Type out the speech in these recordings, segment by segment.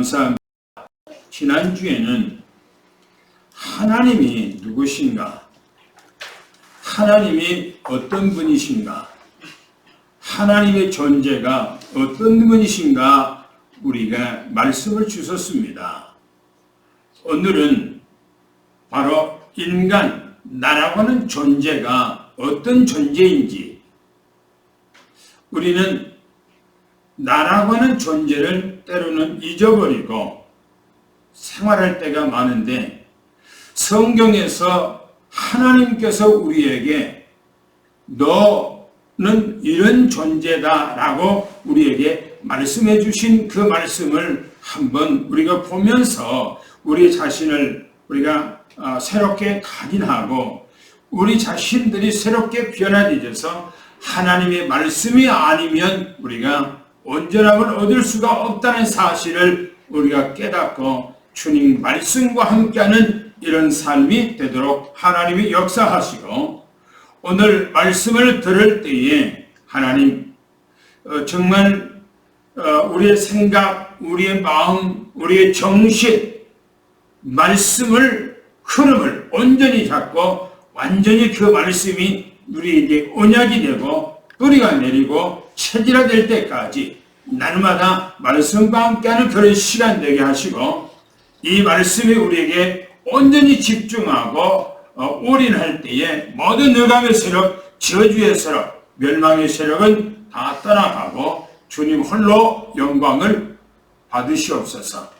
감사합니다. 지난주에는 하나님이 누구신가? 하나님이 어떤 분이신가? 하나님의 존재가 어떤 분이신가? 우리가 말씀을 주셨습니다. 오늘은 바로 인간, 나라고 하는 존재가 어떤 존재인지, 우리는 나라고 하는 존재를 때로는 잊어버리고 생활할 때가 많은데, 성경에서 하나님께서 우리에게 너는 이런 존재다라고 우리에게 말씀해 주신 그 말씀을 한번 우리가 보면서 우리 자신을 우리가 새롭게 각인하고 우리 자신들이 새롭게 변화되어서 하나님의 말씀이 아니면 우리가 온전함을 얻을 수가 없다는 사실을 우리가 깨닫고 주님 말씀과 함께하는 이런 삶이 되도록 하나님이 역사하시고, 오늘 말씀을 들을 때에 하나님 정말 우리의 생각, 우리의 마음, 우리의 정신, 말씀을 흐름을 온전히 잡고 완전히 그 말씀이 우리에게 언약이 되고 뿌리가 내리고 체질화될 때까지 날마다 말씀과 함께하는 그런 시간 되게 하시고, 이 말씀이 우리에게 온전히 집중하고 올인할 때에 모든 흑암의 세력, 저주의 세력, 멸망의 세력은 다 떠나가고 주님 홀로 영광을 받으시옵소서.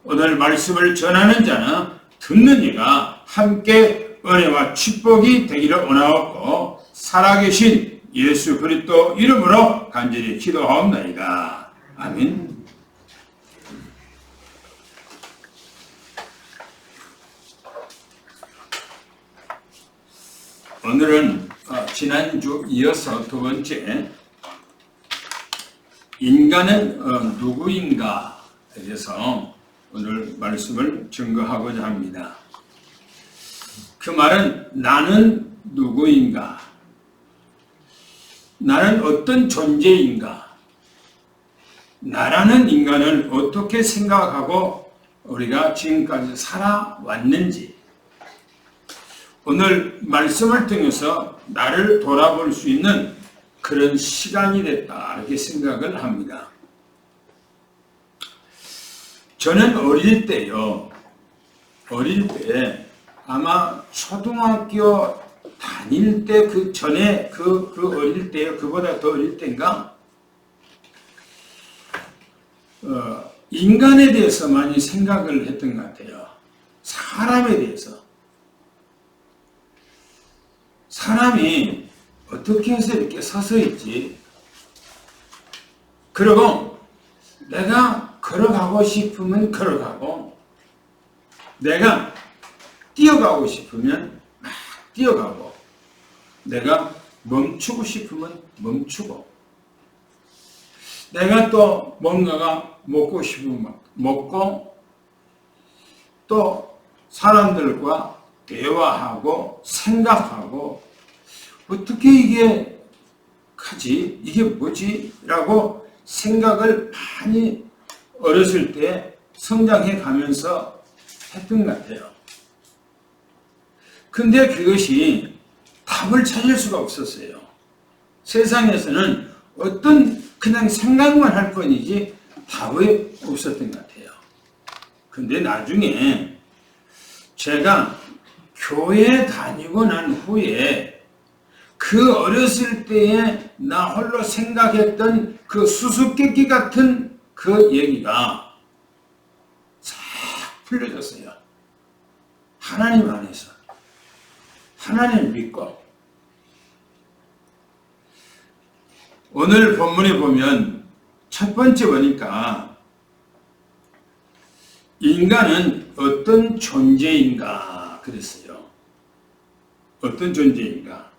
오늘 말씀을 전하는 자나 듣는 이가 함께 은혜와 축복이 되기를 원하옵고, 살아계신 예수 그리스도 이름으로 간절히 기도하옵나이다. 아멘. 오늘은 지난주 이어서 두 번째, 인간은 누구인가에 대해서 오늘 말씀을 증거하고자 합니다. 그 말은 나는 누구인가? 나는 어떤 존재인가? 나라는 인간을 어떻게 생각하고 우리가 지금까지 살아왔는지, 오늘 말씀을 통해서 나를 돌아볼 수 있는 그런 시간이 됐다, 이렇게 생각을 합니다. 저는 어릴 때 아마 초등학교 다닐 때 그 전에 그 어릴 때요, 그보다 더 어릴 때인가, 인간에 대해서 많이 생각을 했던 것 같아요. 사람에 대해서. 사람이 어떻게 해서 이렇게 서서 있지? 그리고 내가 걸어가고 싶으면 걸어가고, 내가 뛰어가고 싶으면 막 뛰어가고, 내가 멈추고 싶으면 멈추고, 내가 또 뭔가가 먹고 싶으면 먹고, 또 사람들과 대화하고 생각하고, 어떻게 이게 가지? 이게 뭐지? 라고 생각을 많이 어렸을 때 성장해 가면서 했던 것 같아요. 근데 그것이 답을 찾을 수가 없었어요. 세상에서는 어떤 그냥 생각만 할 뿐이지 답이 없었던 것 같아요. 근데 나중에 제가 교회 다니고 난 후에 그 어렸을 때에 나 홀로 생각했던 그 수수께끼 같은 그 얘기가 싹 풀려졌어요. 하나님 안에서. 하나님을 믿고. 오늘 본문에 보면 첫 번째 보니까 인간은 어떤 존재인가 그랬어요. 어떤 존재인가?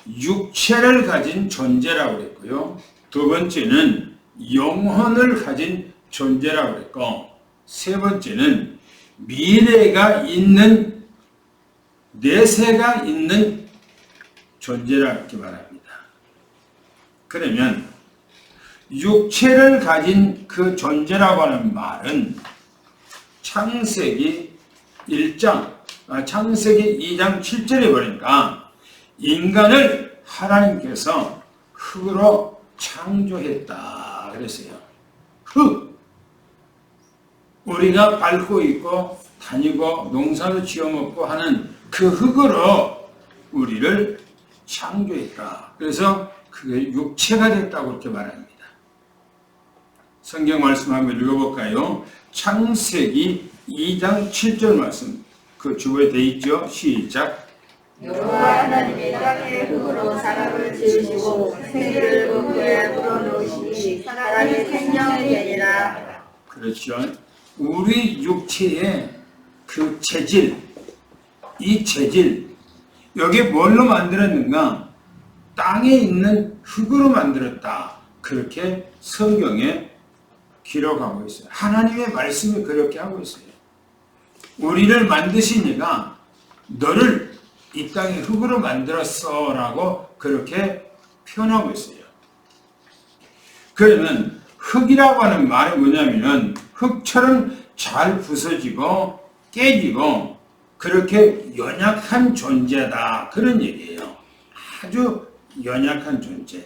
육체를 가진 존재라고 그랬고요. 두 번째는 영혼을 가진 존재라고 그랬고, 세 번째는 미래가 있는, 내세가 있는 존재라고 이렇게 말합니다. 그러면 육체를 가진 그 존재라고 하는 말은 창세기 2장 7절에 보니까 인간을 하나님께서 흙으로 창조했다 그랬어요. 흙. 우리가 밟고 있고 다니고 농사도 지어먹고 하는 그 흙으로 우리를 창조했다. 그래서 그게 육체가 됐다고 그렇게 말합니다. 성경 말씀 한번 읽어볼까요? 창세기 2장 7절 말씀 그 주보에 되어 있죠? 시작. 여호와 하나님이 땅의 흙으로 사람을 지으시고 생기를 그 흙에 불어넣으시니 사람이 생명이 되니라. 그렇죠. 우리 육체의 그 재질, 이 재질, 여기에 뭘로 만들었는가? 땅에 있는 흙으로 만들었다. 그렇게 성경에 기록하고 있어요. 하나님의 말씀이 그렇게 하고 있어요. 우리를 만드신 이가 너를 이 땅의 흙으로 만들었어 라고 그렇게 표현하고 있어요. 그러면 흙이라고 하는 말은 뭐냐면 흙처럼 잘 부서지고 깨지고 그렇게 연약한 존재다 그런 얘기예요. 아주 연약한 존재.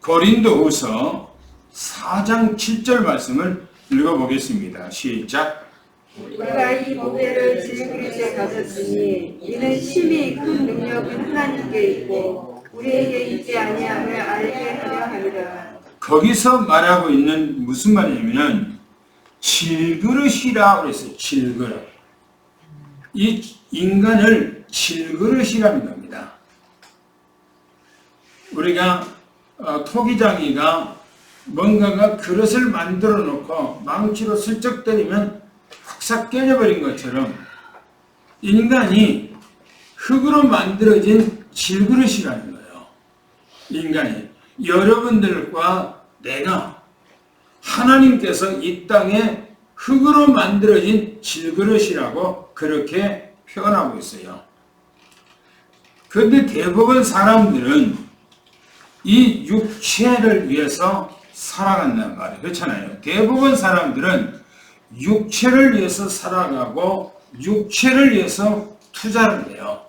고린도후서 4장 7절 말씀을 읽어보겠습니다. 시작. 우리가 이 보배를 질그릇에 가졌으니 이는 심히 큰 능력은 하나님께 있고 우리에게 있지 아니함을 알게 하려 함이라. 거기서 말하고 있는 무슨 말이냐면 질그릇이라 그랬어요. 질그릇. 이 인간을 질그릇이라는 겁니다. 우리가 토기장이가 뭔가가 그릇을 만들어 놓고 망치로 슬쩍 때리면 확 깨져버린 것처럼 인간이 흙으로 만들어진 질그릇이라는 거예요. 인간이 여러분들과 내가 하나님께서 이 땅에 흙으로 만들어진 질그릇이라고 그렇게 표현하고 있어요. 그런데 대부분 사람들은 이 육체를 위해서 살아간단 말이에요. 그렇잖아요. 대부분 사람들은 육체를 위해서 살아가고 육체를 위해서 투자를 해요.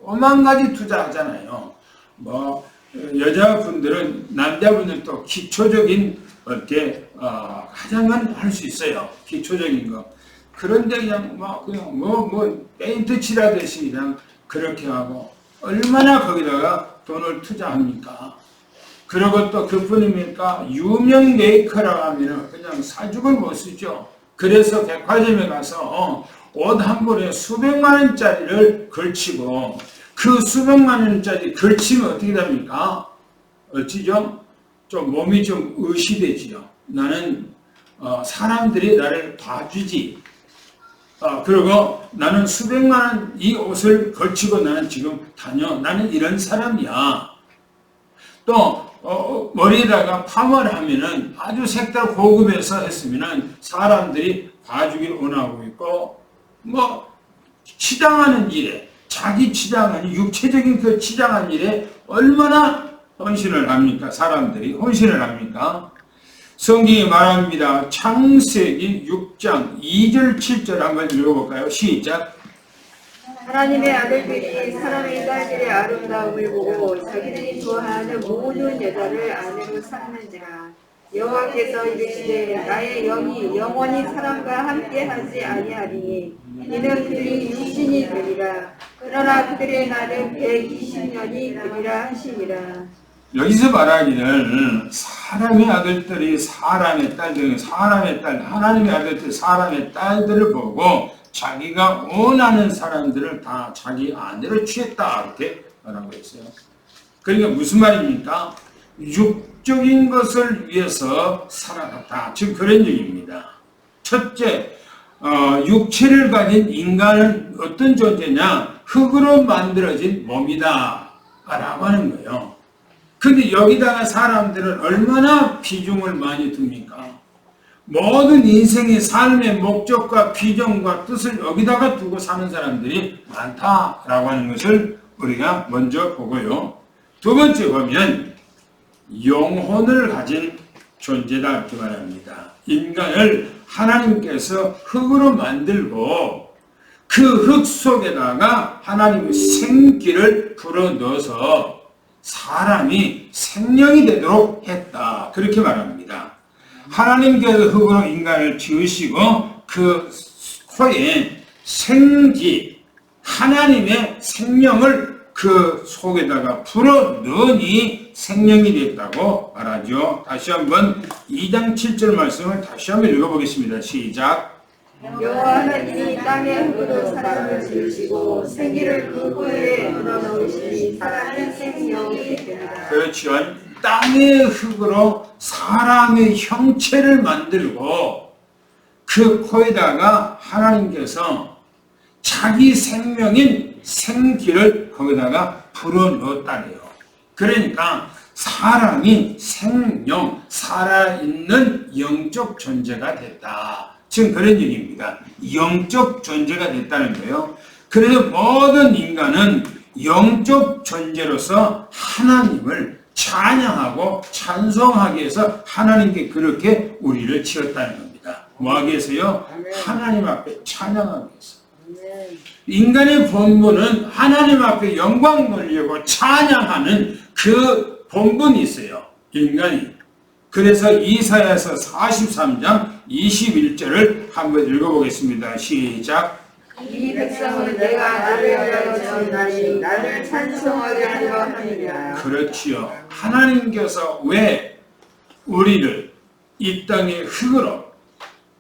오만 가지 투자하잖아요. 뭐 여자분들은 남자분들도 기초적인 어떻게 화장은 할 수 있어요. 기초적인 거. 그런데 그냥 뭐 페인트 칠하듯이 그냥 그렇게 하고 얼마나 거기다가 돈을 투자합니까? 그리고 또 그뿐입니까? 유명 메이커라고 하면 그냥 사죽을 못 쓰죠. 그래서 백화점에 가서 옷 한 벌에 수백만 원짜리를 걸치고 그 수백만 원짜리 걸치면 어떻게 됩니까? 어찌죠? 좀 몸이 좀 의시되지요. 나는 사람들이 나를 봐주지. 그리고 나는 수백만 원 이 옷을 걸치고 나는 지금 다녀. 나는 이런 사람이야. 또 머리에다가 파마를 하면은 아주 색깔 고급해서 했으면은 사람들이 봐주기를 원하고 있고 뭐 치장하는 일에 자기 치장하는 육체적인 그 치장하는 일에 얼마나 헌신을 합니까? 사람들이 헌신을 합니까? 성경이 말합니다. 창세기 6장 2절 7절 한번 읽어볼까요? 시작. 하나님의 아들들이 사람의 딸들의 아름다움을 보고 자기들이 좋아하는 모든 여자를 아내로 삼는지라. 여호와께서 이르시되 나의 영이 영원히 사람과 함께하지 아니하리니 이는 그들이 육신이 되리라. 그러나 그들의 날은 120년이 되리라 하시니라. 여기서 말하기는 사람의 아들들이 사람의 딸들, 사람의 딸, 하나님의 아들들, 사람의 딸들을 보고 자기가 원하는 사람들을 다 자기 아내로 취했다 이렇게 말하고 있어요. 그러니까 무슨 말입니까? 육적인 것을 위해서 살아갔다. 지금 그런 얘기입니다. 첫째, 육체를 가진 인간은 어떤 존재냐? 흙으로 만들어진 몸이다 라고 하는 거예요. 근데 여기다가 사람들은 얼마나 비중을 많이 둡니까? 모든 인생의 삶의 목적과 비전과 뜻을 여기다가 두고 사는 사람들이 많다라고 하는 것을 우리가 먼저 보고요. 두 번째 보면 영혼을 가진 존재다 이렇게 말합니다. 인간을 하나님께서 흙으로 만들고 그 흙 속에다가 하나님의 생기를 불어넣어서 사람이 생명이 되도록 했다. 그렇게 말합니다. 하나님께서 흙으로 인간을 지으시고 그 코에 생기, 하나님의 생명을 그 속에다가 불어넣으니 생명이 됐다고 말하죠. 다시 한번 2장 7절 말씀을 다시 한번 읽어보겠습니다. 시작. 여호와 하나님이 땅의 흙으로 사람을 지으시고 생기를 그 코에 불어넣으시니 사람은 생명이 되리라. 그렇죠. 땅의 흙으로 사람의 형체를 만들고 그 코에다가 하나님께서 자기 생명인 생기를 거기다가 불어넣었다네요. 그러니까 사람이 생명, 살아있는 영적 존재가 됐다. 지금 그런 얘기입니다. 영적 존재가 됐다는 거예요. 그래서 모든 인간은 영적 존재로서 하나님을 찬양하고 찬송하기 위해서 하나님께 그렇게 우리를 지었다는 겁니다. 뭐하기 위해서요? 하나님 앞에 찬양하기 위해서. 인간의 본분은 하나님 앞에 영광 돌리고 찬양하는 그 본분이 있어요. 인간이. 그래서 이사야서 43장 21절을 한번 읽어보겠습니다. 시작. 이 백성은 내가 나를 위하여 지었나니 나를 찬송하게 하려 하느니라. 그렇지요. 하나님께서 왜 우리를 이 땅의 흙으로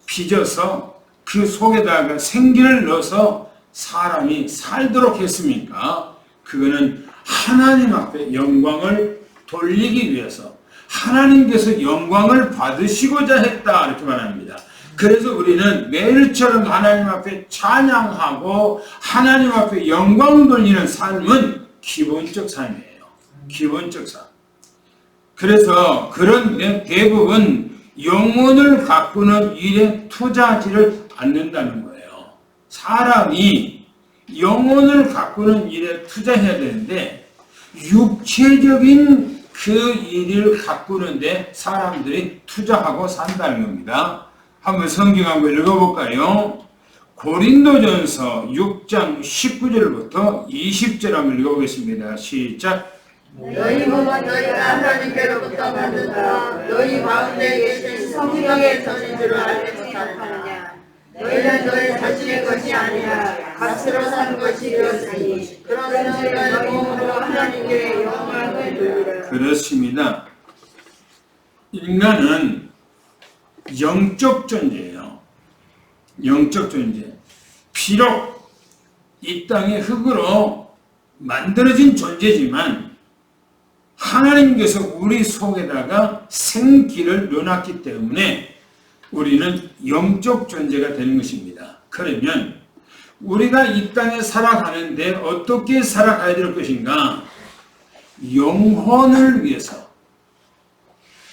빚어서 그 속에다가 생기를 넣어서 사람이 살도록 했습니까? 그거는 하나님 앞에 영광을 돌리기 위해서 하나님께서 영광을 받으시고자 했다 이렇게 말합니다. 그래서 우리는 매일처럼 하나님 앞에 찬양하고 하나님 앞에 영광 돌리는 삶은 기본적 삶이에요. 기본적 삶. 그래서 그런 대부분 영혼을 가꾸는 일에 투자하지를 않는다는 거예요. 사람이 영혼을 가꾸는 일에 투자해야 되는데 육체적인 그 일을 가꾸는데 사람들이 투자하고 산다는 겁니다. 한번 성경 한번 읽어볼까요? 고린도전서 6장 19절부터 20절 한번 읽어보겠습니다. 시작. 너희 몸은 너희가 하나님께로부터 받는다. 너희 가운데 계신 성령의 전인 줄 알지 못하느냐. 너희는 너희 자신의 것이 아니라 값으로 산 것이 되었으니 그러므로 너희 몸으로 하나님께 영광을 돌리라. 그렇습니다. 인간은 영적 존재예요. 영적 존재. 비록 이 땅의 흙으로 만들어진 존재지만 하나님께서 우리 속에다가 생기를 넣어놨기 때문에 우리는 영적 존재가 되는 것입니다. 그러면 우리가 이 땅에 살아가는데 어떻게 살아가야 될 것인가? 영혼을 위해서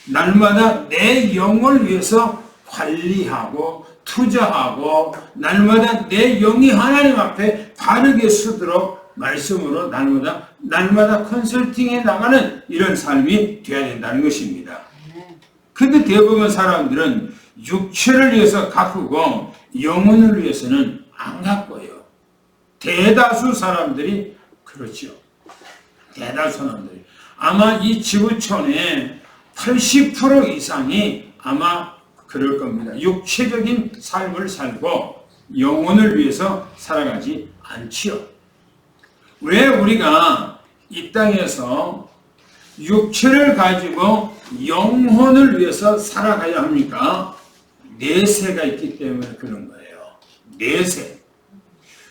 날마다 내 영을 위해서 관리하고 투자하고 날마다 내 영이 하나님 앞에 바르게 서도록 말씀으로 날마다 컨설팅해 나가는 이런 삶이 되어야 된다는 것입니다. 근데 대부분 사람들은 육체를 위해서 가꾸고 영혼을 위해서는 안 가꿔요. 대다수 사람들이 그렇죠. 대다수 사람들이 아마 이 지구촌의 80% 이상이 아마 그럴 겁니다. 육체적인 삶을 살고 영혼을 위해서 살아가지 않지요. 왜 우리가 이 땅에서 육체를 가지고 영혼을 위해서 살아가야 합니까? 내세가 있기 때문에 그런 거예요. 내세.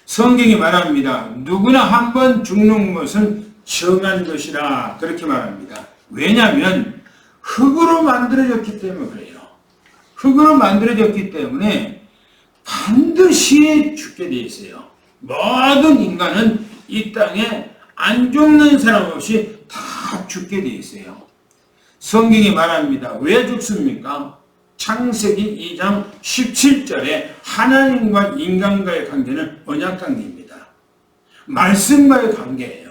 성경이 말합니다. 누구나 한 번 죽는 것은 정한 것이라 그렇게 말합니다. 왜냐하면 흙으로 만들어졌기 때문에 그래요. 흙으로 만들어졌기 때문에 반드시 죽게 돼 있어요. 모든 인간은 이 땅에 안 죽는 사람 없이 다 죽게 돼 있어요. 성경이 말합니다. 왜 죽습니까? 창세기 2장 17절에 하나님과 인간과의 관계는 언약관계입니다. 말씀과의 관계예요.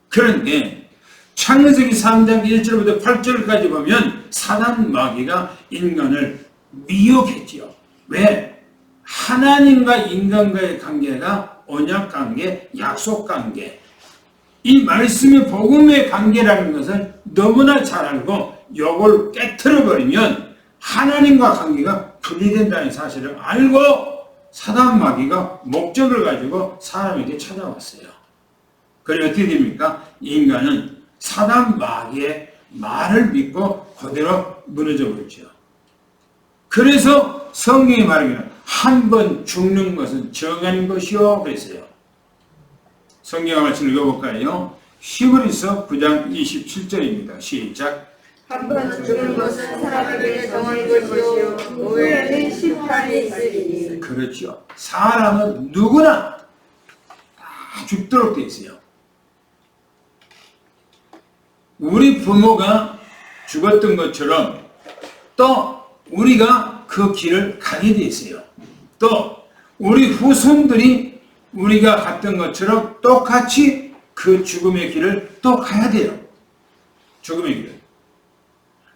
그런데 창세기 3장 1절부터 8절까지 보면 사단 마귀가 인간을 미혹했지요. 왜? 하나님과 인간과의 관계가 언약관계, 약속관계, 이 말씀의 복음의 관계라는 것을 너무나 잘 알고 이걸 깨트려버리면 하나님과 관계가 분리된다는 사실을 알고 사단 마귀가 목적을 가지고 사람에게 찾아왔어요. 그래 어떻게 됩니까? 인간은 사단 마귀의 말을 믿고 그대로 무너져 버리죠. 그래서 성경이 말하기는 한 번 죽는 것은 정한 것이요 그랬어요. 성경 말씀 읽어볼까요? 히브리서 9장 27절입니다. 시작. 한 번 죽는 것은 사람에게 정한 것이요 후에는 심판이 있으리니. 그렇죠. 사람은 누구나 다 죽도록 되어 있어요. 우리 부모가 죽었던 것처럼 또 우리가 그 길을 가게 되어 있어요. 또 우리 후손들이 우리가 갔던 것처럼 똑같이 그 죽음의 길을 또 가야 돼요. 죽음의 길을.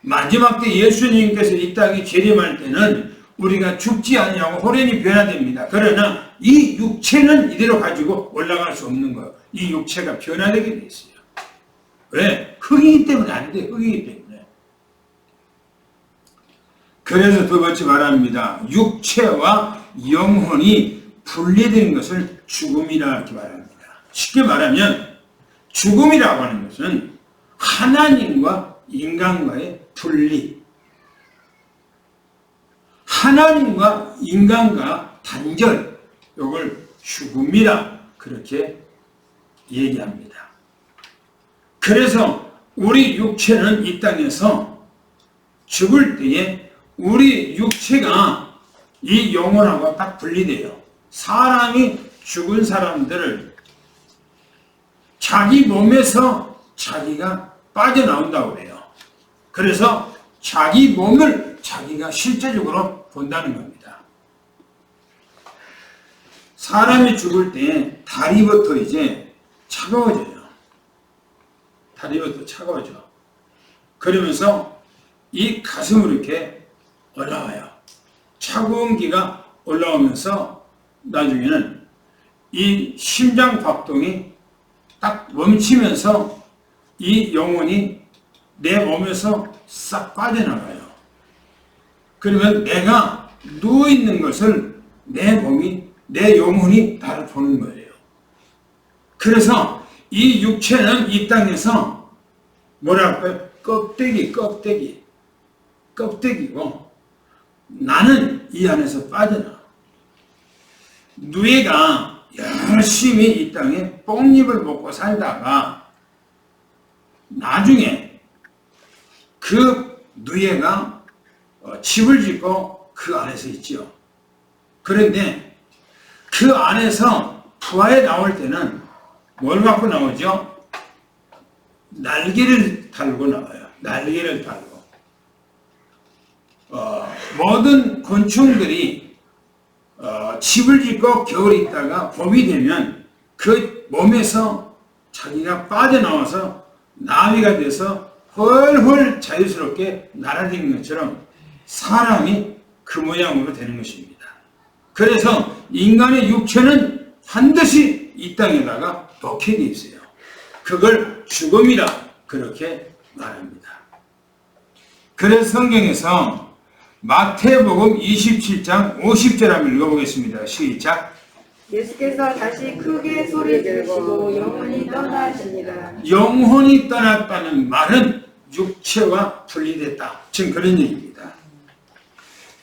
마지막 때 예수님께서 이 땅에 재림할 때는 우리가 죽지 아니하고 호련히 변화됩니다. 그러나 이 육체는 이대로 가지고 올라갈 수 없는 거예요. 이 육체가 변화되게 돼 있어요. 왜? 흙이기 때문에 안 돼. 흙이기 때문에. 그래서 두 번째 말합니다. 육체와 영혼이 분리된 것을 죽음이라 이렇게 말합니다. 쉽게 말하면 죽음이라고 하는 것은 하나님과 인간과의 분리, 하나님과 인간과 단절, 이걸 죽음이라 그렇게 얘기합니다. 그래서 우리 육체는 이 땅에서 죽을 때에 우리 육체가 이 영혼하고 딱 분리돼요. 사람이 죽은 사람들을 자기 몸에서 자기가 빠져나온다고 해요. 그래서 자기 몸을 자기가 실제적으로 본다는 겁니다. 사람이 죽을 때 다리부터 이제 차가워져요. 다리부터 차가워져. 그러면서 이 가슴으로 이렇게 올라와요. 차가운 기가 올라오면서 나중에는 이 심장 박동이 딱 멈추면서 이 영혼이 내 몸에서 싹 빠져나가요. 그러면 내가 누워있는 것을 내 몸이, 내 영혼이 나를 보는 거예요. 그래서 이 육체는 이 땅에서 뭐랄까요? 껍데기고 나는 이 안에서 빠져나. 누에가 열심히 이 땅에 뽕잎을 먹고 살다가 나중에 그 누에가 집을 짓고 그 안에서 있지요. 그런데 그 안에서 부하에 나올 때는 뭘 갖고 나오죠? 날개를 달고 나와요. 날개를 달고. 모든 곤충들이 집을 짓고 겨울에 있다가 봄이 되면 그 몸에서 자기가 빠져나와서 나비가 돼서 훨훨 자유스럽게 날아다니는 것처럼 사람이 그 모양으로 되는 것입니다. 그래서 인간의 육체는 반드시 이 땅에다가 놓게 돼 있어요. 그걸 죽음이라 그렇게 말합니다. 그래서 성경에서 마태복음 27장 50절 한번 읽어보겠습니다. 시작. 예수께서 다시 크게 소리 지르시고 영혼이 떠나시니라. 영혼이 떠났다는 말은 육체와 분리됐다. 지금 그런 얘기입니다.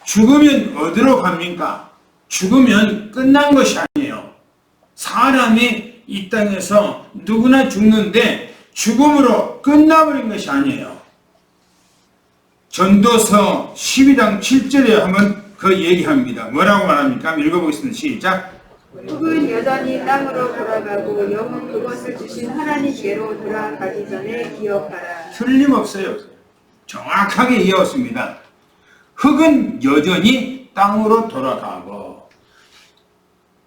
죽으면 어디로 갑니까? 죽으면 끝난 것이 아니에요. 사람이 이 땅에서 누구나 죽는데 죽음으로 끝나버린 것이 아니에요. 전도서 12장 7절에 한번 그 얘기합니다. 뭐라고 말합니까? 읽어보겠습니다. 시작. 흙은 여전히 땅으로 돌아가고 영은 그것을 주신 하나님께로 돌아가기 전에 기억하라. 틀림없어요. 정확하게 이해했습니다. 흙은 여전히 땅으로 돌아가고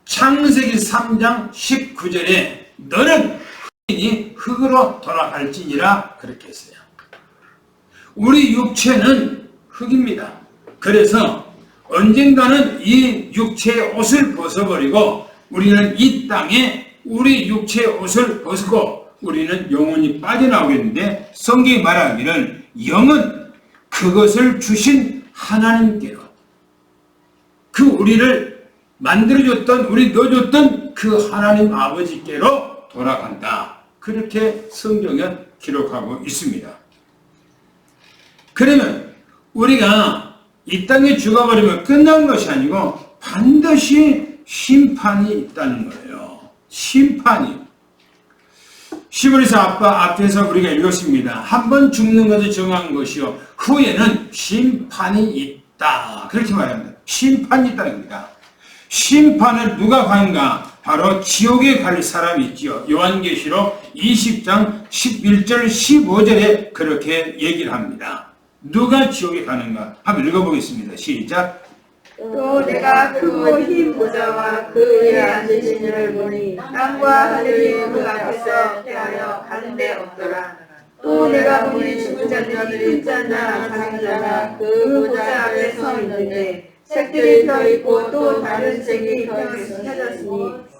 창세기 3장 19절에 너는 흙으로 돌아갈지니라 그렇게 했어요. 우리 육체는 흙입니다. 그래서 언젠가는 이 육체의 옷을 벗어버리고 우리는 이 땅에 우리 육체의 옷을 벗고 우리는 영혼이 빠져나오겠는데, 성경이 말하기를 영은 그것을 주신 하나님께로, 그 우리를 만들어줬던, 우리 넣어줬던 그 하나님 아버지께로 돌아간다. 그렇게 성경은 기록하고 있습니다. 그러면 우리가 이 땅에 죽어버리면 끝난 것이 아니고 반드시 심판이 있다는 거예요. 심판이. 시므리서 앞에서 우리가 읽었습니다. 한 번 죽는 것을 정한 것이요 후에는 심판이 있다. 그렇게 말합니다. 심판이 있다는 겁니다. 심판을 누가 가는가? 바로 지옥에 갈 사람이 있지요. 요한계시록 20장 11절 15절에 그렇게 얘기를 합니다. 누가 지옥에 가는가? 한번 읽어보겠습니다. 시작. 또 내가 크고 흰 보좌와 그 위에 앉으신 이를 보니 땅과 하늘이 그 앞에서 피하여 가는 데 없더라. 또 내가 보니 죽은 자들이 흰자나 장자나 그 보좌 앞에 서 있는데 책들이 펴있고 또 다른 책이 펴졌으니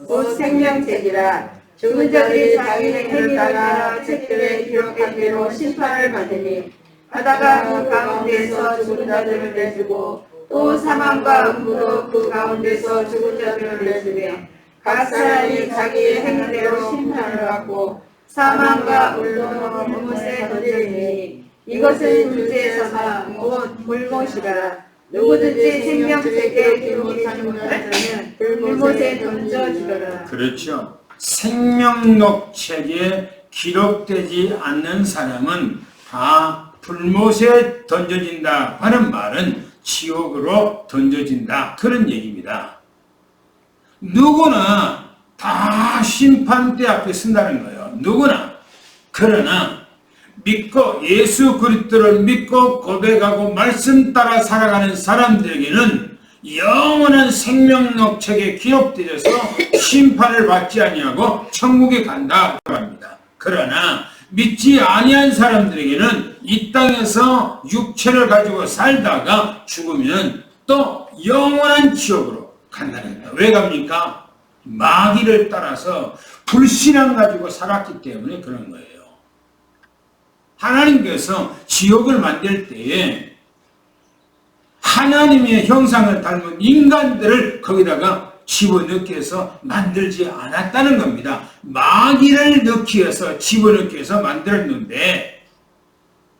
곧 생명책이라. 죽은 자들이 자기 행위를 따라 책들에 기록한 대로 심판을 받으니 바다가 그 가운데서 죽은 자들을 내주고 또 사망과 음부로 그 가운데서 죽은 자들을 내주되 각 사람이 자기의 행위대로 심판을 받고 사망과 음부로 불못에 던져지니 이것은 둘째 사망 곧 불못이라. 누구든지 생명책에 기록이 되지 못한 자는 불못에 던져지더라. 그렇죠. 생명록 책에 기록되지 않는 사람은 다 불못에 던져진다 하는 말은 지옥으로 던져진다 그런 얘기입니다. 누구나 다 심판대 앞에 쓴다는 거예요. 누구나. 그러나 믿고 예수 그리스도를 믿고 고백하고 말씀 따라 살아가는 사람들에게는 영원한 생명록 책에 기록되어서 심판을 받지 아니하고 천국에 간다고 합니다. 그러나 믿지 아니한 사람들에게는 이 땅에서 육체를 가지고 살다가 죽으면 또 영원한 지옥으로 간다는 거예요. 왜 갑니까? 마귀를 따라서 불신앙 가지고 살았기 때문에 그런 거예요. 하나님께서 지옥을 만들 때에 하나님의 형상을 닮은 인간들을 거기다가 집어넣기 위해서 만들지 않았다는 겁니다. 마귀를 넣기 위해서 집어넣기 위해서 만들었는데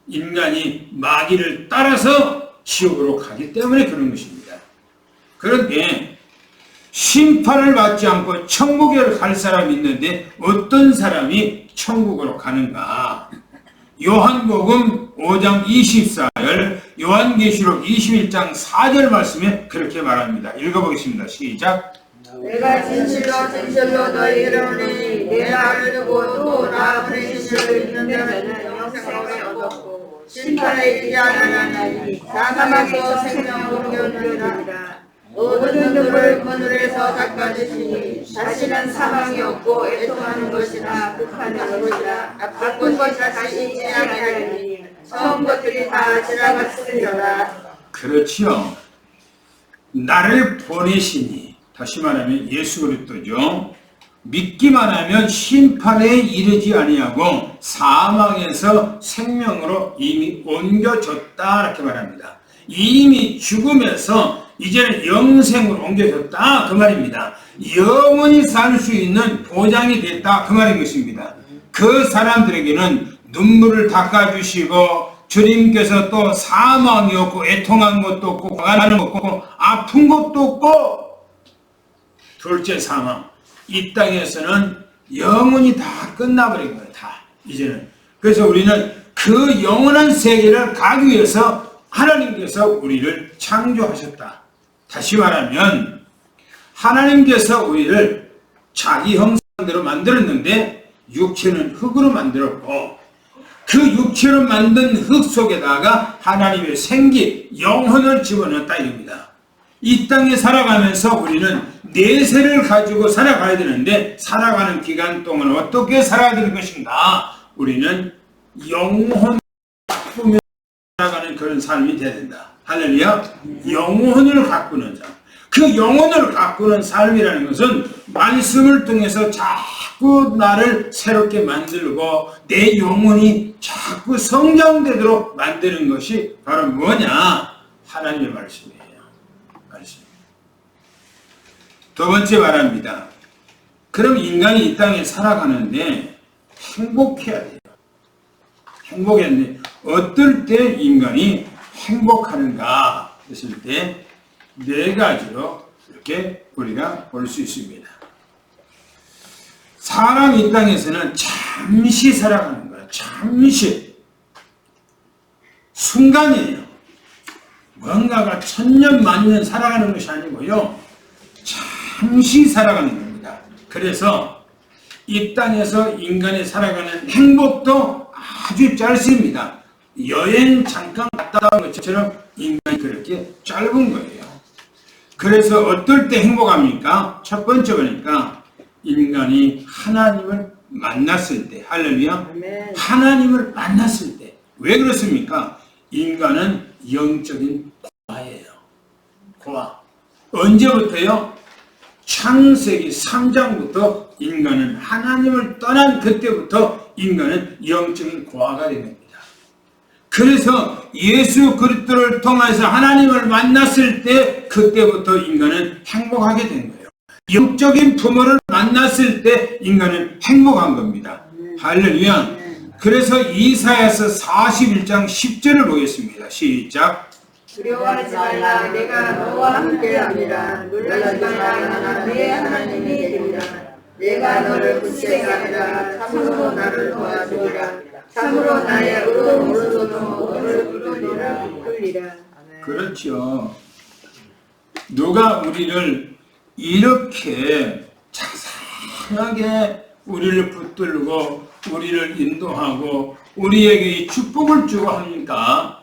인간이 마귀를 따라서 지옥으로 가기 때문에 그런 것입니다. 그런데 심판을 받지 않고 천국에 갈 사람이 있는데 어떤 사람이 천국으로 가는가? 요한복음 5장 24절, 요한계시록 21장 4절 말씀에 그렇게 말합니다. 읽어보겠습니다. 시작. 내가 진실로 진실로 너희에게 이르노니 내 말을 듣고 또 나 보내신 이를 믿는 자는 영생을 얻었고 심판에 이르지 아니하나니 사망에서 생명으로 이르리라. 모든 눈물 그늘에서 닦아주시니 다시는 사망이 없고 애통하는 것이나 극하는 것이나 아픈 것이나 다시 있지 아니하니 처음 것들이 다 지나갔으리라. 그렇지요. 나를 보내시니, 다시 말하면 예수 그리스도죠. 믿기만 하면 심판에 이르지 아니하고 사망에서 생명으로 이미 옮겨졌다 이렇게 말합니다. 이미 죽음에서 이제는 영생으로 옮겨졌다 그 말입니다. 영원히 살 수 있는 보장이 됐다 그 말인 것입니다. 그 사람들에게는 눈물을 닦아주시고 주님께서 또 사망이 없고 애통한 것도 없고 화나는 것도 없고 아픈 것도 없고 둘째 사망, 이 땅에서는 영원히 다 끝나버린 거예요. 다 이제는. 그래서 우리는 그 영원한 세계를 가기 위해서 하나님께서 우리를 창조하셨다. 다시 말하면 하나님께서 우리를 자기 형상대로 만들었는데 육체는 흙으로 만들었고 그 육체로 만든 흙 속에다가 하나님의 생기, 영혼을 집어넣었다 이겁니다. 이 땅에 살아가면서 우리는 내세를 가지고 살아가야 되는데 살아가는 기간 동안 어떻게 살아야 될 것인가? 우리는 영혼을 가꾸며 살아가는 그런 삶이 돼야 된다. 할렐루야. 영혼을 가꾸는 삶. 그 영혼을 가꾸는 삶이라는 것은 말씀을 통해서 자꾸 나를 새롭게 만들고 내 영혼이 자꾸 성장되도록 만드는 것이 바로 뭐냐? 하나님의 말씀이에요. 말씀. 두 번째 말합니다. 그럼 인간이 이 땅에 살아가는데 행복해야 돼요. 행복해야 되는데 어떨 때 인간이 행복하는가 했을 때 네 가지로 이렇게 우리가 볼 수 있습니다. 사람이 이 땅에서는 잠시 살아가는 거예요. 잠시. 순간이에요. 뭔가가 천년 만년 살아가는 것이 아니고요. 잠시 살아가는 겁니다. 그래서 이 땅에서 인간이 살아가는 행복도 아주 짧습니다. 여행 잠깐 갔다 온 것처럼 인간이 그렇게 짧은 거예요. 그래서 어떨 때 행복합니까? 첫 번째 보니까 인간이 하나님을 만났을 때, 할렐루야. 아멘. 하나님을 만났을 때. 왜 그렇습니까? 인간은 영적인 고아예요. 고아. 언제부터요? 창세기 3장부터 인간은 하나님을 떠난 그때부터 인간은 영적인 고아가 됩니다. 그래서 예수 그리스도를 통해서 하나님을 만났을 때 그때부터 인간은 행복하게 된 거예요. 영적인 부모를 만났을 때 인간은 행복한 겁니다. 할렐루야. 그래서 이사야서 41장 10절을 보겠습니다. 시작. 두려워하지 말라. 내가 너와 함께합니다. 놀라지 말라. 나는 네 하나님이 되리라. 내가 너를 굳세게 하리라. 참으로 나를 도와주리라. 참으로 나의 의로움으로도 너를 이끌리라. 그렇죠. 누가 우리를 이렇게 자상하게 우리를 붙들고 우리를 인도하고 우리에게 이 축복을 주고 합니까?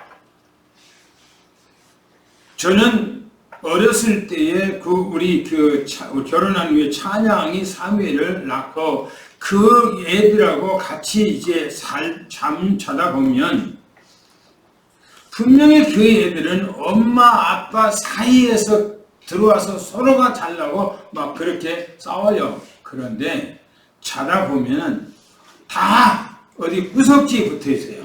저는 어렸을 때에 우리 결혼한 후에 찬양이 3회를 낳고 그 애들하고 같이 이제 잠 자다 보면 분명히 그 애들은 엄마 아빠 사이에서 들어와서 서로가 잘나고 막 그렇게 싸워요. 그런데 자다 보면 다 어디 구석지에 붙어 있어요.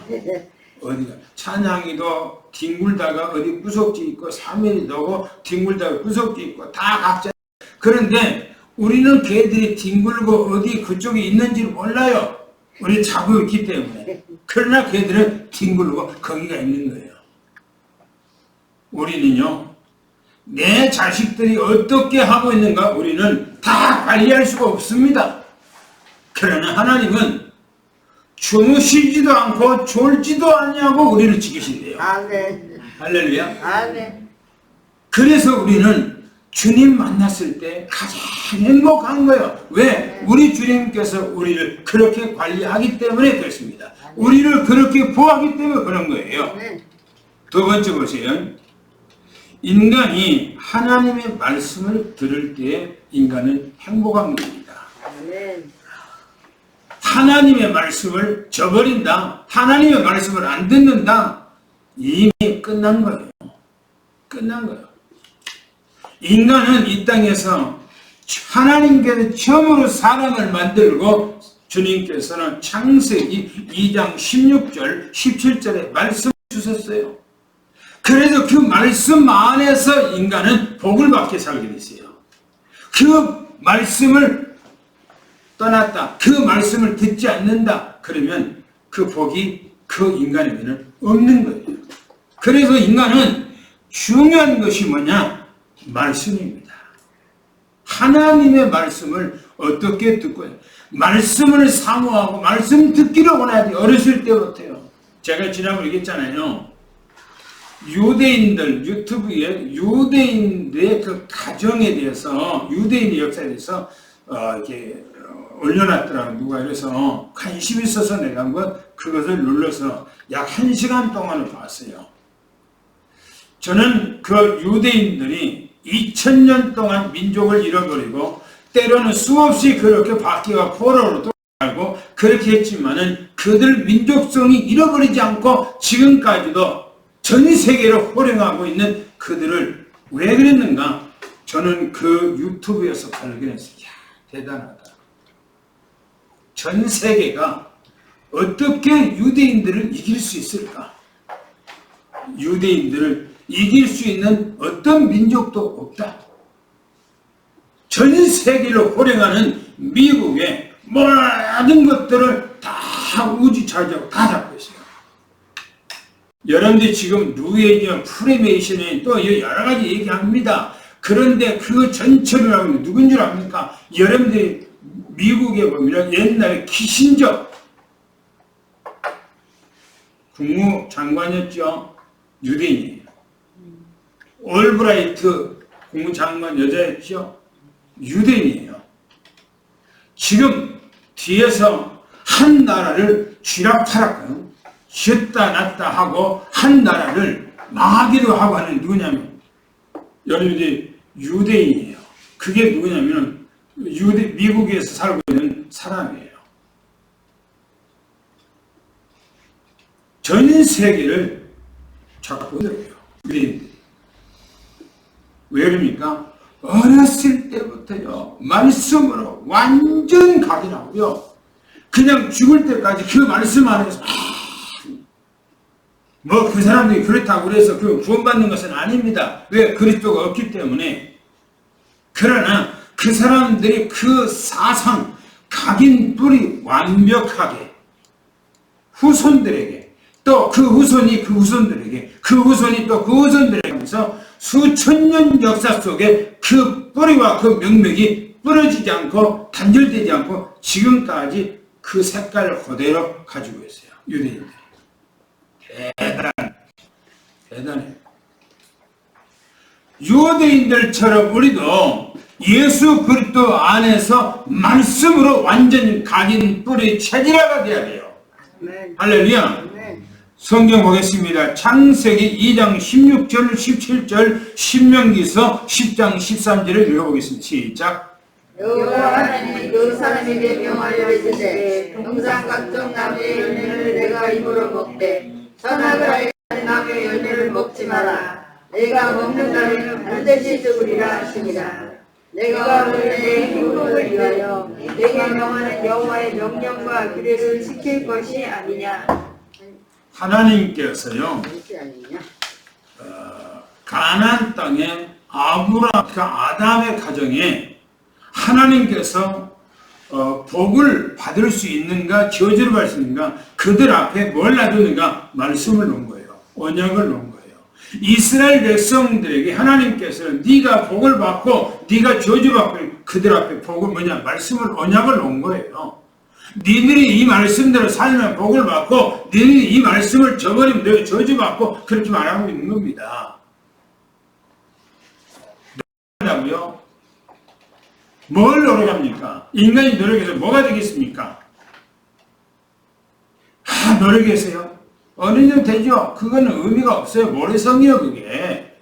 어디가 찬양이도 뒹굴다가 어디 구석지 있고 사면이도 뒹굴다가 구석지 있고 다 각자. 그런데 우리는 걔들이 뒹굴고 어디 그쪽에 있는지를 몰라요. 우리 자고 있기 때문에. 그러나 걔들은 뒹굴고 거기가 있는 거예요. 우리는요, 내 자식들이 어떻게 하고 있는가 우리는 다 관리할 수가 없습니다. 그러나 하나님은 주무시지도 않고 졸지도 않냐고 우리를 지키신대요. 아멘. 할렐루야. 아멘. 그래서 우리는 주님 만났을 때 가장 행복한 거예요. 왜? 우리 주님께서 우리를 그렇게 관리하기 때문에 그렇습니다. 우리를 그렇게 보호하기 때문에 그런 거예요. 두 번째 보세요. 인간이 하나님의 말씀을 들을 때 인간은 행복한 겁니다. 아멘. 하나님의 말씀을 저버린다. 하나님의 말씀을 안 듣는다. 이미 끝난 거예요. 끝난 거예요. 인간은 이 땅에서 하나님께서 처음으로 사람을 만들고 주님께서는 창세기 2장 16절 17절에 말씀을 주셨어요. 그래서 그 말씀 안에서 인간은 복을 받게 살게 됐어요. 그 말씀을 떠났다. 그 말씀을 듣지 않는다. 그러면 그 복이 그 인간에게는 없는 거예요. 그래서 인간은 중요한 것이 뭐냐? 말씀입니다. 하나님의 말씀을 어떻게 듣고 말씀을 사모하고 말씀 듣기를 원해야지. 어렸을 때부터요. 제가 지난번에 얘기했잖아요. 유대인들 유튜브에 유대인들의 그 가정에 대해서 유대인의 역사에 대해서 이렇게 올려놨더라고요. 누가. 이래서 관심 있어서 내가 한번 그것을 눌러서 약 1시간 동안을 봤어요. 저는 그 유대인들이 2000년 동안 민족을 잃어버리고 때로는 수없이 그렇게 바퀴와 포로로 돌아가고 그렇게 했지만은 그들 민족성이 잃어버리지 않고 지금까지도 전 세계로 호령하고 있는 그들을 왜 그랬는가? 저는 그 유튜브에서 발견했어요. 이야, 대단하다. 전 세계가 어떻게 유대인들을 이길 수 있을까? 유대인들을 이길 수 있는 어떤 민족도 없다. 전 세계를 호령하는 미국의 모든 것들을 다 우주차지하고 다 잡고 있어요. 여러분들이 지금 뉴에이지와 프리메이션에 또 여러 가지 얘기합니다. 그런데 그 전체를 하면 누군 줄 압니까? 여러분들이 미국에 보면 옛날에 키신저 국무장관이었죠. 유대인이에요. 올브라이트 국무장관 여자였죠. 유대인이에요. 지금 뒤에서 한 나라를 쥐락타락 쉬었다 놨다 하고 한 나라를 망하기도 하고 하는 누구냐면 여러분들이 유대인이에요. 그게 누구냐면 미국에서 살고 있는 사람이에요. 전 세계를 잡고 있어요. 유대인들이. 왜 그럽니까? 어렸을 때부터요, 말씀으로 완전 각인하고요, 그냥 죽을 때까지 그 말씀 안에서, 뭐 그 사람들이 그렇다고 그래서 그 구원받는 것은 아닙니다. 왜? 그리스도가 없기 때문에. 그러나 그 사람들이 그 사상, 각인 뿔이 완벽하게 후손들에게, 또 그 후손이 그 후손들에게, 그 후손이 또 그 후손들에게 하면서 수천 년 역사 속에 그 뿌리와 그 명맥이 부러지지 않고 단절되지 않고 지금까지 그 색깔을 그대로 가지고 있어요. 유대인들이. 대단해. 유대인들처럼 우리도 예수 그리스도 안에서 말씀으로 완전히 각인 뿌리 체질화가 돼야 돼요. 할렐루야. 성경 보겠습니다. 창세기 2장 16절 17절 신명기서 10장 13절을 읽어보겠습니다. 시작. 여호와 하나님이 그 사람에게 명하여 이르시되 동산 각종 나무의 열매를 내가 입으로 먹되 선악을 알게 하는 나무의 열매를 먹지 마라. 내가 먹는 날에는 반드시 죽으리라 하시니라. 내가 오늘 내 행복을 위하여 내게 명하는 여호와의 명령과 규례를 지킬 것이 아니냐. 하나님께서요, 가나안 땅에 아담의 가정에 하나님께서 복을 받을 수 있는가 저주를 받을 수 있는가 그들 앞에 뭘 놔두는가 말씀을 놓은 거예요. 언약을 놓은 거예요. 이스라엘 백성들에게 하나님께서는 네가 복을 받고 네가 저주받고 그들 앞에 복을 뭐냐 말씀을 언약을 놓은 거예요. 니들이 이 말씀대로 살면 복을 받고 니들이 이 말씀을 저버리면 너희 저주받고 그렇게 말하고 있는 겁니다. 노력한다고요? 뭘 노력합니까? 인간이 노력해서 뭐가 되겠습니까? 노력해서요? 어느 정도 되죠? 그거는 의미가 없어요. 모래성이요 그게.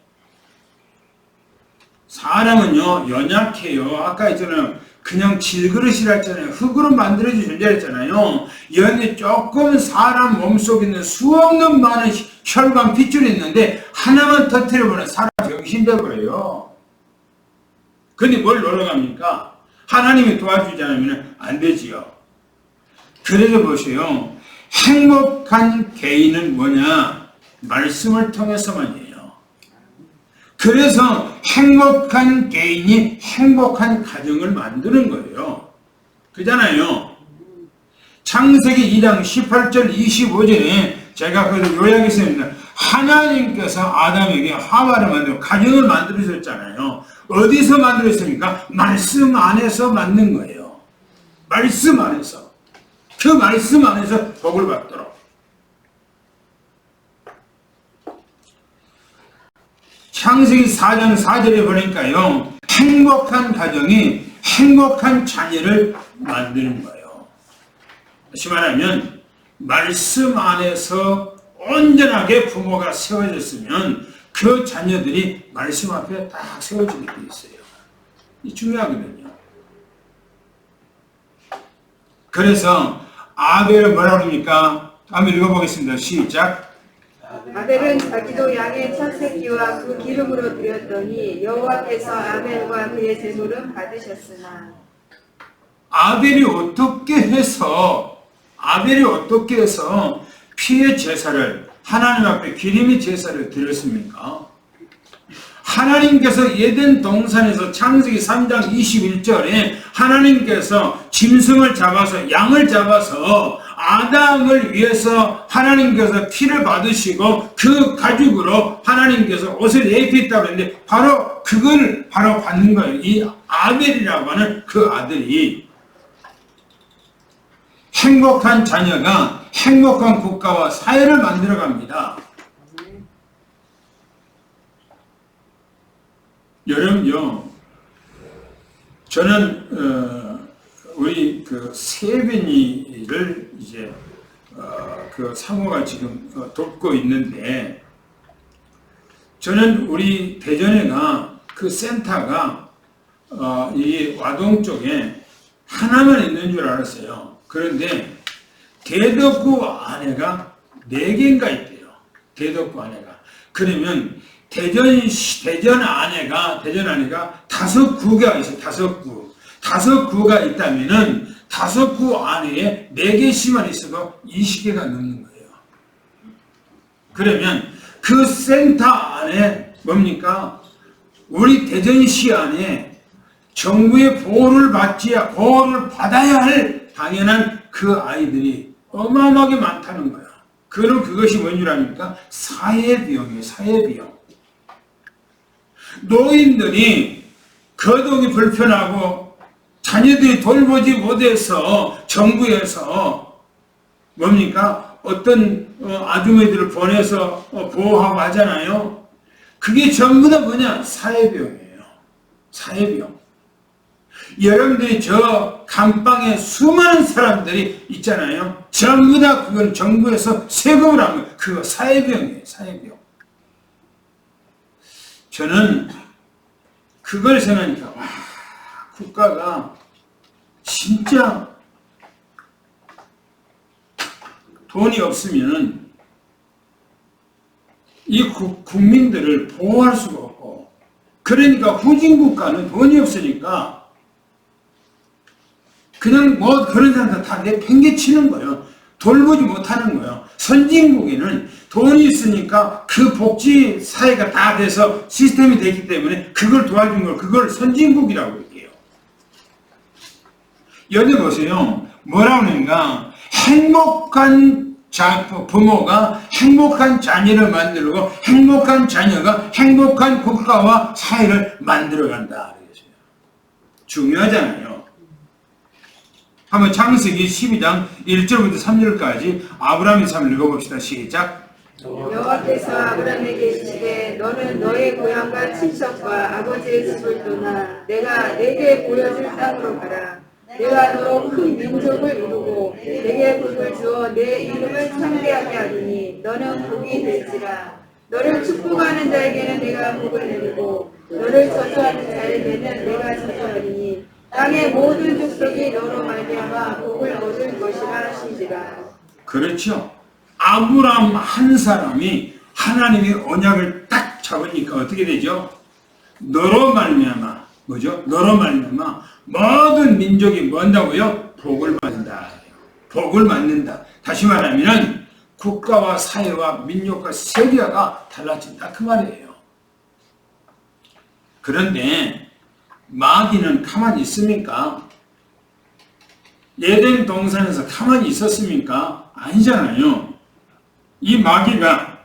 사람은요 연약해요. 아까 있잖아요. 그냥 질그릇이라 했잖아요. 흙으로 만들어진 존재였잖아요. 여기 조금 사람 몸속에 있는 수없는 많은 혈관 핏줄이 있는데 하나만 터뜨려보면 사람 병신되어버려요. 근데 뭘 노력합니까? 하나님이 도와주지 않으면 안 되지요. 그래서 보세요. 행복한 개인은 뭐냐? 말씀을 통해서만이에요. 그래서 행복한 개인이 행복한 가정을 만드는 거예요. 그잖아요. 창세기 2장 18절 25절에 제가 그걸 요약했습니다. 하나님께서 아담에게 하와를 만들고 가정을 만들어줬잖아요. 어디서 만들었습니까? 말씀 안에서 만든 거예요. 말씀 안에서. 그 말씀 안에서 복을 받도록. 창세기 4장 4절에 보니까요. 행복한 가정이 행복한 자녀를 만드는 거예요. 다시 말하면 말씀 안에서 온전하게 부모가 세워졌으면 그 자녀들이 말씀 앞에 딱 세워지게 돼 있어요. 이 중요하거든요. 그래서 아벨은 뭐라고 합니까? 한번 읽어보겠습니다. 시작. 아벨은 자기도 양의 첫 새끼와 그 기름으로 드렸더니 여호와께서 아벨과 그의 제물은 받으셨으나 아벨이 어떻게 해서 피의 제사를 하나님 앞에 기름의 제사를 드렸습니까? 하나님께서 에덴 동산에서 창세기 3장 21절에 하나님께서 짐승을 잡아서 양을 잡아서 아담을 위해서 하나님께서 피를 받으시고 그 가죽으로 하나님께서 옷을 입혔다고 했는데 바로 그걸 바로 받는 거예요. 이 아벨이라고 하는 그 아들이 행복한 자녀가 행복한 국가와 사회를 만들어갑니다. 여러분요, 저는 우리 그 세변이를 이제 그 사모가 지금 돕고 있는데, 저는 우리 대전에가 그 센터가 이 와동 쪽에 하나만 있는 줄 알았어요. 그런데 대덕구 안에가 4개인가 있대요. 대덕구 안에가. 그러면 대전 안에가 5구가 있어요. 5구. 5구가 있다면은 5구 안에 4개씩만 있어도 20개가 넘는 거예요. 그러면 그 센터 안에 뭡니까? 우리 대전시 안에 정부의 보호를 받아야 할 당연한 그 아이들이 어마어마하게 많다는 거야. 그럼 그것이 뭔 줄 아닙니까? 사회비용이에요. 사회비용. 노인들이 거동이 불편하고 자녀들이 돌보지 못해서 정부에서 뭡니까? 어떤 아주머니들을 보내서 보호하고 하잖아요. 그게 전부 다 뭐냐? 사회비용이에요. 사회비용. 여러분들이 저 감방에 수많은 사람들이 있잖아요. 전부 다 그건 정부에서 세금을 하면 그거 사회비용이에요. 사회비용. 저는 그걸 생각하니까 와, 국가가 진짜 돈이 없으면 이 국민들을 보호할 수가 없고, 그러니까 후진국가는 돈이 없으니까 그냥 뭐 그런 사람들 다 내팽개치는 거예요. 돌보지 못하는 거예요. 선진국에는 돈이 있으니까 그 복지 사회가 다 돼서 시스템이 되기 때문에 그걸 도와준 걸, 그걸 선진국이라고 얘기해요. 여기 보세요. 뭐라고 하는가? 행복한 부모가 행복한 자녀를 만들고 행복한 자녀가 행복한 국가와 사회를 만들어간다. 중요하잖아요. 한번 창세기 12장 1절부터 3절까지 아브라함의 삶을 읽어봅시다. 시작. 여호와께서 아브라함에게 이르시되 너는 너의 고향과 친척과 아버지의 집을 떠나 내가 내게 보여줄 땅으로 가라. 내가 너로 큰 민족을 이루고 내게 복을 주어 내 이름을 창대하게 하리니 너는 복이 될지라. 너를 축복하는 자에게는 내가 복을 내리고 너를 저주하는 자에게는 내가 저주하리니 땅의 모든 족속이 너로 말미암아 복을 얻을 것이라 하시니라. 그렇죠. 아브라함 한 사람이 하나님의 언약을 딱 잡으니까 어떻게 되죠? 너로 말미암아 뭐죠? 너로 말미암아 모든 민족이 뭔다고요? 복을 받는다. 복을 받는다. 다시 말하면 국가와 사회와 민족과 세계가 달라진다 그 말이에요. 그런데 마귀는 가만히 있습니까? 에덴 동산에서 가만히 있었습니까? 아니잖아요. 이 마귀가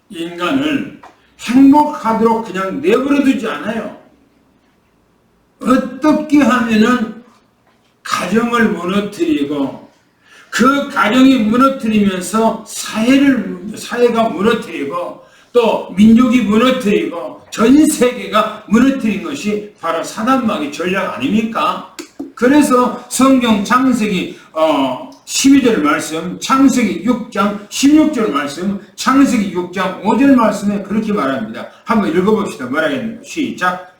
인간을 행복하도록 그냥 내버려두지 않아요. 어떻게 하면은 가정을 무너뜨리고 그 가정이 무너뜨리면서 사회가 무너뜨리고 또 민족이 무너뜨리고 전 세계가 무너뜨린 것이 바로 사단마귀 전략 아닙니까? 그래서 성경 창세기 12절 말씀, 창세기 6장 16절 말씀, 창세기 6장 5절 말씀에 그렇게 말합니다. 한번 읽어봅시다. 뭐라겠는가? 시작.